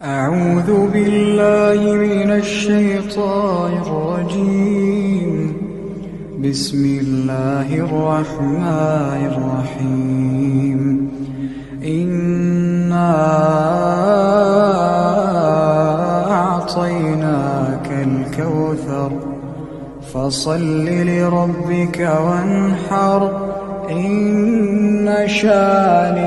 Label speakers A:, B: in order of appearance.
A: أعوذ بالله من الشيطان الرجيم. بسم الله الرحمن الرحيم. إنا أعطيناك الكوثر فصل لربك وانحر إن شانئك